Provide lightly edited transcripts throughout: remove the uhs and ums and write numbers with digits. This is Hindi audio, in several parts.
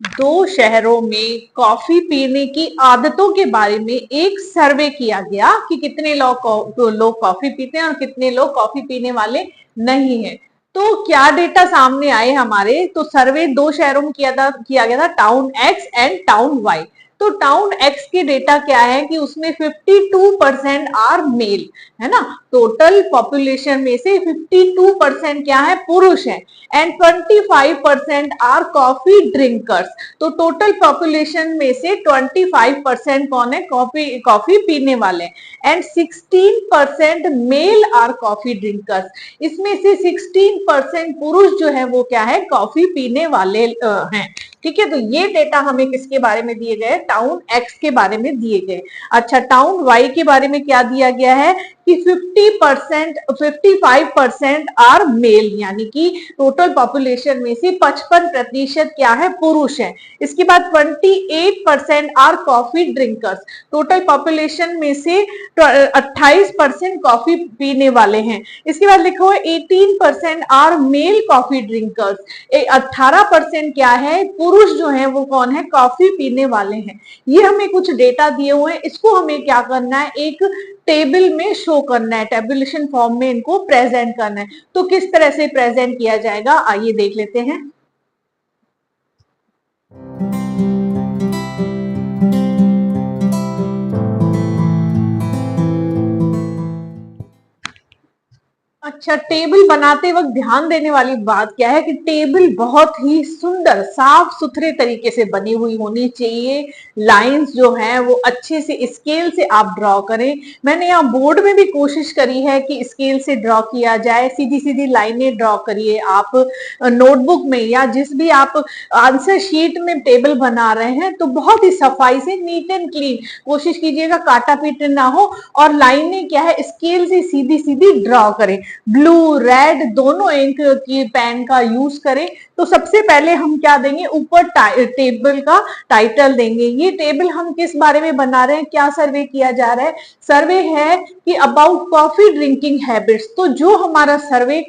दो शहरों में कॉफी पीने की आदतों के बारे में एक सर्वे किया गया कि कितने लोग कॉफी पीते हैं और कितने लोग कॉफी पीने वाले नहीं हैं। तो क्या डेटा सामने आए हमारे, तो सर्वे दो शहरों में किया गया था, town X and town Y. तो टाउन एक्स के डेटा क्या है कि उसमें 52% आर मेल, है ना, टोटल पॉपुलेशन में से 52% क्या है, पुरुष है, एंड 25% आर कॉफी ड्रिंकर्स। तो टोटल पॉपुलेशन में से 25% कौन है, कॉफी पीने वाले, and 16% male are coffee drinkers. इसमें से 16% पुरुष जो है वो क्या है, कॉफी पीने वाले हैं। ठीक है, तो ये डेटा हमें किसके बारे में दिए गए, टाउन एक्स के बारे में दिए गए। अच्छा, टाउन वाई के बारे में क्या दिया गया है कि 55% आर मेल, यानी कि टोटल पॉपुलेशन में से 55% क्या है, पुरुष है। इसके बाद 28% are coffee drinkers, total population में से 28% कॉफी पीने वाले हैं। इसके बाद लिखा हुआ 18% आर मेल कॉफी ड्रिंकर्स, 18% क्या है, पुरुष जो है वो कौन है, कॉफी पीने वाले हैं। ये हमें कुछ डेटा दिए हुए हैं, इसको हमें क्या करना है, एक टेबल में शो करना है, टेबुलेशन फॉर्म में इनको प्रेजेंट करना है। तो किस तरह से प्रेजेंट किया जाएगा, आइए देख लेते हैं। अच्छा, टेबल बनाते वक्त ध्यान देने वाली बात क्या है कि टेबल बहुत ही सुंदर साफ सुथरे तरीके से बनी हुई होनी चाहिए। लाइंस जो हैं वो अच्छे से स्केल से आप ड्रॉ करें। मैंने यहाँ बोर्ड में भी कोशिश करी है कि स्केल से ड्रॉ किया जाए, सीधी सीधी लाइनें ड्रॉ करिए आप नोटबुक में, या जिस भी आप आंसर शीट में टेबल बना रहे हैं तो बहुत ही सफाई से नीट एंड क्लीन कोशिश कीजिएगा, काटा पीटा ना हो, और लाइनें क्या है, स्केल से सीधी सीधी ड्रॉ करें। ब्लू रेड दोनों इंक की पेन का यूज करें। तो सबसे पहले हम क्या देंगे, ऊपर टेबल का टाइटल देंगे। ये टेबल हम किस बारे में बना रहे हैं, क्या सर्वे किया जा रहा है, सर्वे है कि अबाउट कॉफी ड्रिंकिंग हैबिट्स। तो जो हमारा सर्वे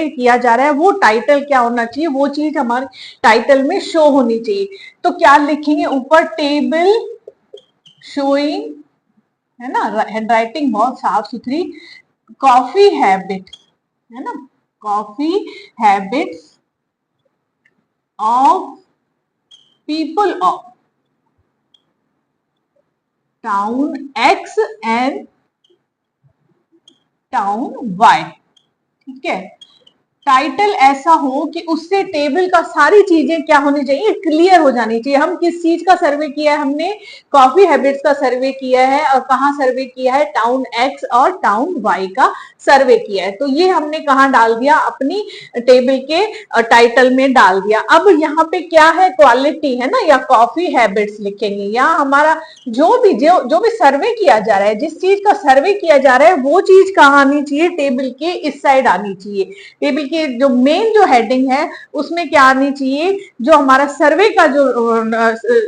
किया जा रहा है वो टाइटल क्या होना चाहिए, वो चीज हमारे टाइटल में शो होनी चाहिए। तो क्या लिखेंगे ऊपर, टेबल शोइंग, है ना, हैंडराइटिंग बहुत साफ सुथरी, कॉफी हैबिट, है ना, coffee habits of people of town X and town Y. ठीक है, टाइटल ऐसा हो कि उससे टेबल का सारी चीजें क्या होनी चाहिए, क्लियर हो जानी चाहिए। हम किस चीज का सर्वे किया है, हमने कॉफी हैबिट्स का सर्वे किया है, और कहाँ सर्वे किया है, टाउन एक्स और टाउन वाई का सर्वे किया है। तो ये हमने कहाँ डाल दिया, अपनी टेबल के टाइटल में डाल दिया। अब यहाँ पे क्या है, क्वालिटी है ना, या कॉफी हैबिट्स लिखेंगे। या हमारा जो भी सर्वे किया जा रहा है, जिस चीज का सर्वे किया जा रहा है वो चीज कहाँ आनी चाहिए, टेबल के इस साइड आनी चाहिए। टेबल की जो मेन जो हेडिंग है उसमें क्या आनी चाहिए, जो हमारा सर्वे का जो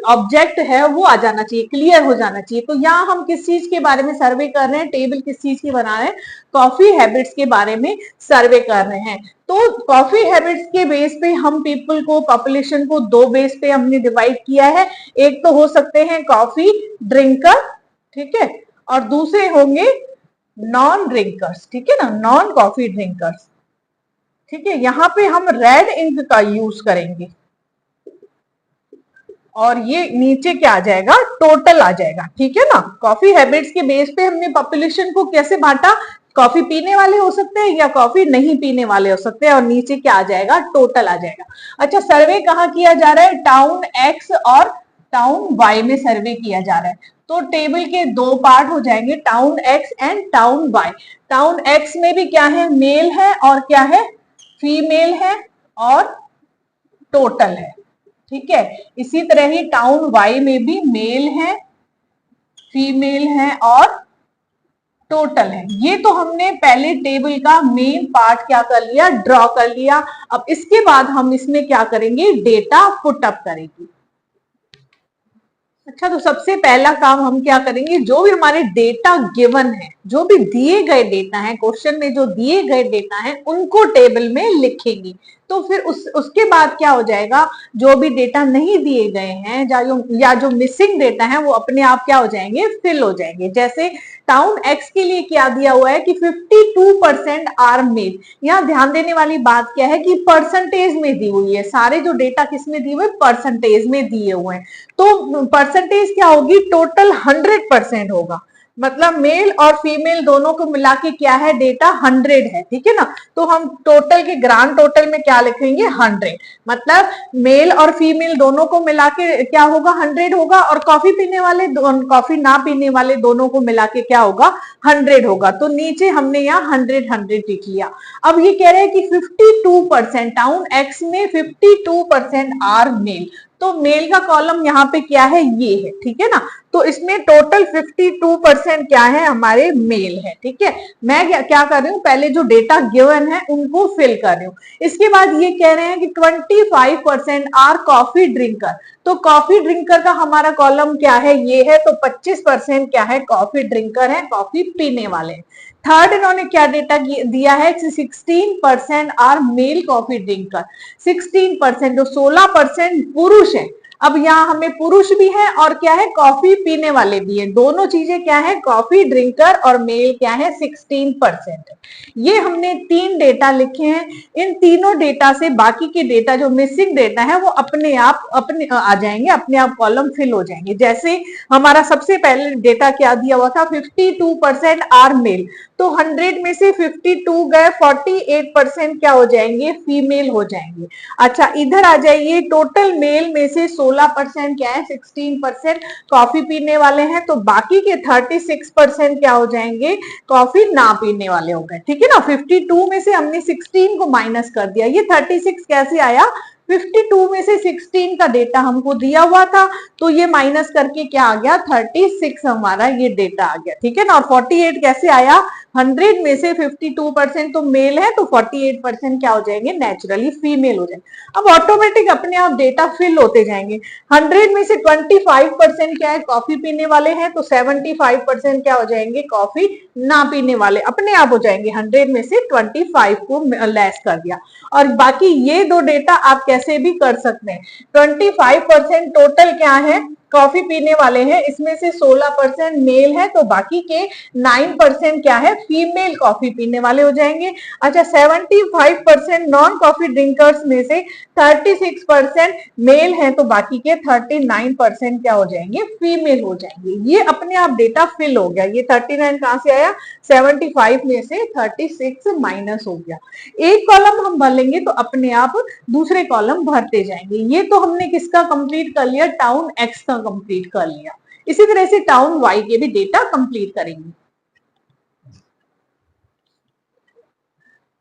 ऑब्जेक्ट है वो आ जाना चाहिए, क्लियर हो जाना चाहिए। तो यहाँ हम किस चीज के बारे में सर्वे कर रहे हैं, टेबल किस चीज की बना रहे हैं, कॉफी हैबिट्स के बारे में सर्वे कर रहे हैं। तो कॉफी हैबिट्स के बेस पे हम पीपल को, पॉपुलेशन को दो बेस पे हमने डिवाइड किया है। एक तो हो सकते हैं कॉफी ड्रिंकर, ठीक है, और दूसरे होंगे नॉन ड्रिंकर्स, ठीक है ना, नॉन कॉफी ड्रिंकर्स। ठीक है, यहां पे हम रेड इंक का यूज करेंगे, और ये नीचे क्या आ जाएगा, टोटल आ जाएगा। ठीक है ना, कॉफी हैबिट्स के बेस पे हमने पॉपुलेशन को कैसे बांटा, कॉफी पीने वाले हो सकते हैं या कॉफी नहीं पीने वाले हो सकते हैं, और नीचे क्या आ जाएगा, टोटल आ जाएगा। अच्छा, सर्वे कहाँ किया जा रहा है, टाउन एक्स और टाउन वाई में सर्वे किया जा रहा है। तो टेबल के दो पार्ट हो जाएंगे, town X and town Y. Town X में भी क्या है, मेल है और क्या है, फीमेल है और टोटल है। ठीक है, इसी तरह ही टाउन वाई में भी मेल है, फीमेल है और टोटल है। ये तो हमने पहले टेबल का मेन पार्ट क्या कर लिया, ड्रॉ कर लिया। अब इसके बाद हम इसमें क्या करेंगे, डेटा पुट अप करेंगे। अच्छा, तो सबसे पहला काम हम क्या करेंगे, जो भी हमारे डेटा गिवन है जो भी दिए गए डेटा है, क्वेश्चन में जो दिए गए डेटा है उनको टेबल में लिखेंगी। तो फिर उसके बाद क्या हो जाएगा, जो भी डेटा नहीं दिए गए हैं या जो मिसिंग डेटा है वो अपने आप क्या हो जाएंगे, फिल हो जाएंगे। जैसे टाउन एक्स के लिए क्या दिया हुआ है कि 52% आर मेल। यहाँ ध्यान देने वाली बात क्या है कि परसेंटेज में दी हुई है, सारे जो डेटा किस में दिए हुए, परसेंटेज में दिए हुए हैं। तो परसेंटेज क्या होगी, टोटल 100% होगा, मतलब मेल और फीमेल दोनों को मिला के क्या है, डेटा 100 है, ठीक है ना। तो हम टोटल के ग्रांड टोटल में क्या लिखेंगे, 100, मतलब मेल और फीमेल दोनों को मिला के क्या होगा, 100 होगा, और कॉफी पीने वाले, कॉफी ना पीने वाले दोनों को मिला के क्या होगा, 100 होगा। तो नीचे हमने यहाँ 100 लिख लिया। अब ये कह रहे हैं कि 52% टाउन एक्स में 52% आर मेल, तो मेल का कॉलम यहाँ पे क्या है, ये है, ठीक है ना। तो इसमें टोटल 52% क्या है, हमारे मेल है, ठीक है। मैं क्या कर रही हूँ, पहले जो डेटा गिवन है उनको फिल कर रही हूँ। इसके बाद ये कह रहे हैं कि 25% आर कॉफी ड्रिंकर, तो कॉफी ड्रिंकर का हमारा कॉलम क्या है, ये है। तो 25% क्या है, कॉफी ड्रिंकर है, कॉफी पीने वाले। थर्ड इन्होंने क्या डेटा दिया है, 16% आर मेल कॉफी ड्रिंकर, 16%, जो 16% पुरुष है। अब यहाँ हमें पुरुष भी है और क्या है, कॉफी पीने वाले भी है, दोनों चीजें क्या है, कॉफी ड्रिंकर और मेल क्या है, 16% है। ये हमने 3 डेटा लिखे हैं। इन तीनों डेटा से बाकी के डेटा जो मिसिंग डेटा है वो अपने आप आ जाएंगे, अपने आप कॉलम फिल हो जाएंगे। जैसे हमारा सबसे पहले डेटा क्या दिया हुआ था, 52% आर मेल, तो 100 में से 52 गए, 48% क्या हो जाएंगे, फीमेल हो जाएंगे। अच्छा इधर आ जाइए, टोटल मेल में से 16% क्या है, 16% कॉफी पीने वाले हैं, तो बाकी के 36% क्या हो जाएंगे, कॉफी ना पीने वाले हो गए, ठीक है ना। 52 में से हमने 16 को माइनस कर दिया, ये 36 कैसे आया, 52 में से 16 का डेटा हमको दिया हुआ था, तो ये माइनस करके क्या आ गया, 36 हमारा ये डेटा आ गया, ठीक है ना। और 48 कैसे आया, 100 में से 52% तो मेल है, तो 48% क्या हो जाएंगे, नेचुरली फीमेल हो जाएंगे। अब ऑटोमेटिक अपने आप डेटा फिल होते जाएंगे। 100 में से 25% क्या है, कॉफी पीने वाले हैं, तो 75% क्या हो जाएंगे, कॉफी ना पीने वाले, अपने आप हो जाएंगे। 100 में से 25 को लेस कर दिया। और बाकी ये दो डेटा आप कैसे भी कर सकते हैं। 25% टोटल क्या है, कॉफी पीने वाले हैं, इसमें से 16% मेल है, तो बाकी के 9% क्या है, फीमेल कॉफी पीने वाले हो जाएंगे। अच्छा 75% नॉन कॉफी ड्रिंकर्स में से 36% मेल है, तो बाकी के 39% क्या हो जाएंगे, फीमेल हो जाएंगे। ये अपने आप डेटा फिल हो गया। ये 39 कहां से आया, 75 में से 36 माइनस हो गया। एक कॉलम हम भर लेंगे तो अपने आप दूसरे कॉलम भरते जाएंगे। ये तो हमने किसका कंप्लीट कर लिया, टाउन एक्स का कंप्लीट कर लिया। इसी तरह से टाउन वाई के भी डेटा कंप्लीट करेंगे।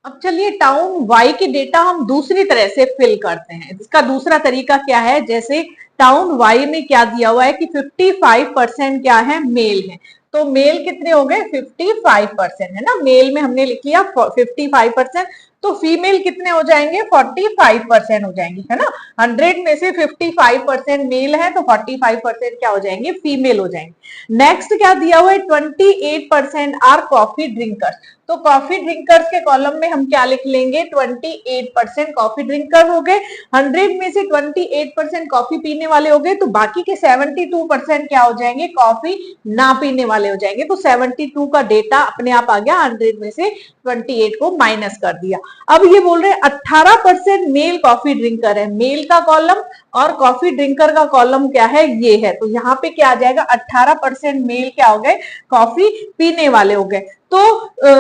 अब चलिए टाउन वाई के डेटा हम दूसरी तरह से फिल करते हैं। इसका दूसरा तरीका क्या है, जैसे टाउन वाई में क्या दिया हुआ है कि 55% क्या है, मेल है, तो मेल कितने हो गए, 55% है ना। मेल में हमने लिख लिया 55%, तो फीमेल कितने हो जाएंगे, 45% हो जाएंगे, है ना। 100 में से 55% मेल है, तो 45% क्या हो जाएंगे, फीमेल हो जाएंगे। नेक्स्ट क्या दिया हुआ है, 28% आर कॉफी ड्रिंकर्स, तो कॉफी ड्रिंकर्स के कॉलम में हम क्या लिख लेंगे, 28% कॉफी ड्रिंकर हो गए। 100 में से 28% कॉफी पीने वाले हो गए, तो बाकी के 72% क्या हो जाएंगे, कॉफी ना पीने वाले हो जाएंगे। तो 72 का डेटा अपने आप आ गया, 100 में से 28 को माइनस कर दिया। अब ये बोल रहे हैं 18% मेल कॉफी ड्रिंकर है, मेल का कॉलम और कॉफी ड्रिंकर का कॉलम क्या है, ये है। तो यहाँ पे क्या आ जाएगा, 18% मेल क्या हो गए, कॉफी पीने वाले हो गए। तो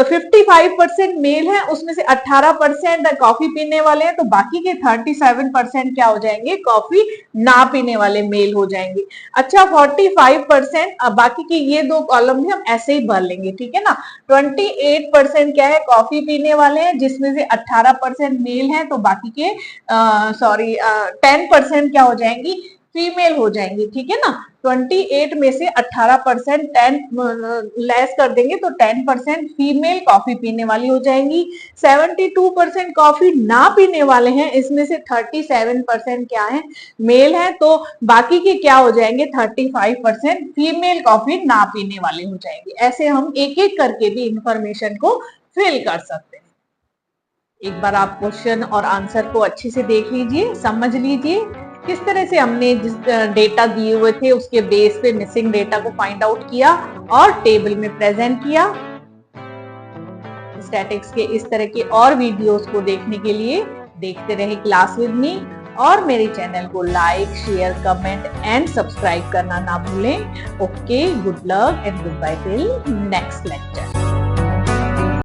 55% मेल है, उसमें से 18% कॉफी पीने वाले हैं, तो बाकी के 37% क्या हो जाएंगे, कॉफी ना पीने वाले मेल हो जाएंगे। अच्छा 45% बाकी के ये दो कॉलम भी हम ऐसे ही भर लेंगे, ठीक है ना। 28% क्या है, कॉफी पीने वाले हैं, जिसमें से 18% मेल है, तो बाकी के 10% क्या हो जाएंगी, फीमेल हो जाएंगी, ठीक है ना। 28 में से 18% 10 लेस कर देंगे तो 10% फीमेल कॉफी पीने वाली हो जाएंगी। 72% कॉफी ना पीने वाले हैं, इसमें से 37% क्या है, मेल है, तो बाकी के क्या हो जाएंगे, 35% फीमेल कॉफी ना पीने वाले हो जाएंगे। ऐसे हम एक एक करके भी इंफॉर्मेशन को फिल कर सकते हैं। एक बार आप क्वेश्चन और आंसर को अच्छे से देख लीजिए, समझ लीजिए किस तरह से हमने जिस डेटा दिए हुए थे उसके बेस पे मिसिंग डेटा को फाइंड आउट किया और टेबल में प्रेजेंट किया। स्टैटिक्स के इस तरह के और वीडियोस को देखने के लिए देखते रहे क्लास विद मी, और मेरे चैनल को like, share, comment and subscribe करना ना भूलें। Okay, good luck and goodbye till next lecture.